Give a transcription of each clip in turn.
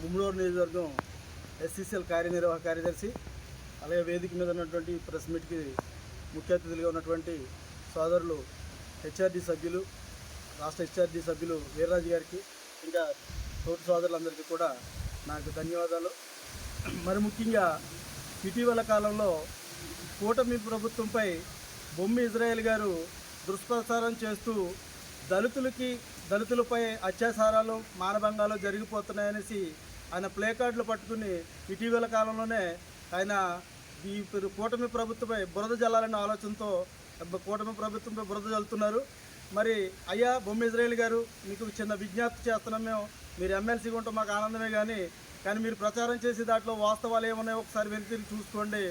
గుమ్మడూరు నియోజకవర్గం ఎస్సీసీఎల్ కార్యనిర్వాహక కార్యదర్శి, అలాగే వేదిక మీద ఉన్నటువంటి ప్రెస్ మీట్కి ముఖ్య అతిథులుగా ఉన్నటువంటి సోదరులు హెచ్ఆర్డీ సభ్యులు, రాష్ట్ర హెచ్ఆర్డీ సభ్యులు వీర్రాజు గారికి, ఇంకా తోటి సోదరులందరికీ కూడా నాకు ధన్యవాదాలు. మరి ముఖ్యంగా ఇటీవల కాలంలో కూటమి ప్రభుత్వంపై బొమ్మి ఇజ్రాయెల్ గారు దుష్ప్రచారం చేస్తూ దళితులపై అత్యాచారాలు, మానభంగాలు జరిగిపోతున్నాయనేసి ఆయన ప్లే కార్డులు పట్టుకుని ఇటీవల కాలంలోనే ఆయన ఈ కూటమి ప్రభుత్వంపై బురద జల్లాలనే ఆలోచనతో కూటమి ప్రభుత్వంపై బురద జల్లుతున్నారు. మరి అయ్యా బొమ్మి ఇజ్రాయెల్ గారు, మీకు చిన్న విజ్ఞప్తి చేస్తున్నాం. మీరు ఎమ్మెల్సీగా ఉంటే మాకు ఆనందమే, కానీ మీరు ప్రచారం చేసే దాంట్లో వాస్తవాలు ఏమన్నాయో ఒకసారి వెలితిరిగి చూసుకోండి.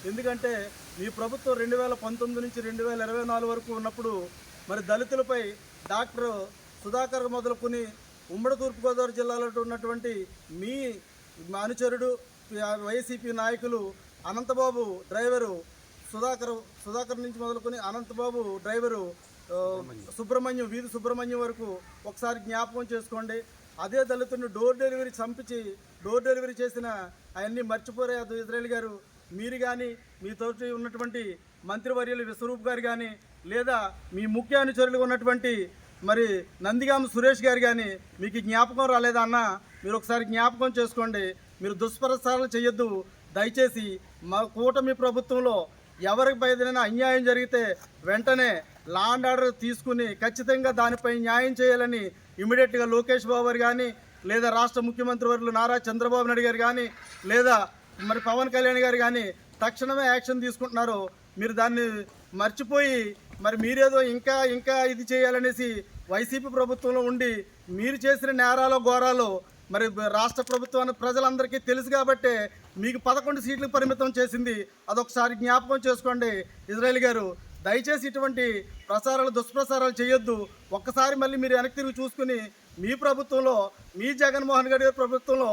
ఎందుకంటే మీ ప్రభుత్వం 2019 నుంచి 2024 వరకు ఉన్నప్పుడు మరి దళితులపై డాక్టర్ సుధాకర్ మొదలుకొని ఉమ్మడి తూర్పుగోదావరి జిల్లాలో ఉన్నటువంటి మీ అనుచరుడు వైసీపీ నాయకులు అనంతబాబు డ్రైవరు, సుధాకర్ నుంచి మొదలుకొని అనంతబాబు డ్రైవరు సుబ్రహ్మణ్యం, వీధి సుబ్రహ్మణ్యం వరకు ఒకసారి జ్ఞాపకం చేసుకోండి. అదే దళితుడిని డోర్ డెలివరీ చంపించి డోర్ డెలివరీ చేసిన అవన్నీ మర్చిపోరే ఇజ్రాయెల్ గారు. మీరు కానీ మీతోటి ఉన్నటువంటి మంత్రివర్యులు విశ్వరూప్ గారు కానీ, లేదా మీ ముఖ్య అనుచరులు ఉన్నటువంటి మరి నందిగామ సురేష్ గారు కానీ మీకు జ్ఞాపకం రాలేదా అన్న? మీరు ఒకసారి జ్ఞాపకం చేసుకోండి. మీరు దుష్ప్రచారాలు చేయొద్దు దయచేసి. మా కూటమి ప్రభుత్వంలో ఎవరికి ఏదైనా అన్యాయం జరిగితే వెంటనే లా అండ్ ఆర్డర్ తీసుకుని ఖచ్చితంగా దానిపై న్యాయం చేయాలని ఇమీడియట్గా లోకేష్ బాబు గారు కానీ, లేదా రాష్ట్ర ముఖ్యమంత్రి వర్యులు నారా చంద్రబాబు నాయుడు గారు కానీ, లేదా మరి పవన్ కళ్యాణ్ గారు కానీ తక్షణమే యాక్షన్ తీసుకుంటున్నారు. మీరు దాన్ని మర్చిపోయి మరి మీరేదో ఇంకా ఇది చేయాలనేసి వైసీపీ ప్రభుత్వంలో ఉండి మీరు చేసిన నేరాలు ఘోరాలు మరి రాష్ట్ర ప్రభుత్వానికి ప్రజలందరికీ తెలుసు కాబట్టే మీకు 11 సీట్లకు పరిమితం చేసింది. అదొకసారి జ్ఞాపకం చేసుకోండి ఇజ్రాయెల్ గారు. దయచేసి ఇటువంటి దుష్ప్రచారాలు చేయొద్దు. ఒక్కసారి మళ్ళీ మీరు వెనక్కి తిరిగి చూసుకుని మీ ప్రభుత్వంలో, మీ జగన్మోహన్ రెడ్డి గారి ప్రభుత్వంలో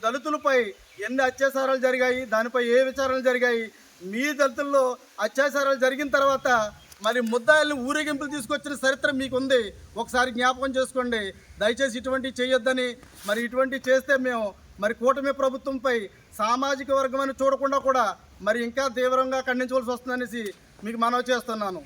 దళితులపై ఎన్ని అత్యాచారాలు జరిగాయి, దానిపై ఏ విచారణలు జరిగాయి, మీ దళితుల్లో అత్యాచారాలు జరిగిన తర్వాత మరి ముద్దాయిల్ని ఊరేగింపులు తీసుకొచ్చిన చరిత్ర మీకుంది. ఒకసారి జ్ఞాపకం చేసుకోండి. దయచేసి ఇటువంటివి చేయొద్దని, మరి ఇటువంటివి చేస్తే మేము మరి కూటమి ప్రభుత్వంపై సామాజిక వర్గం అని చూడకుండా కూడా మరి ఇంకా తీవ్రంగా ఖండించవలసి వస్తుందనేసి మీకు మనవి చేస్తున్నాను.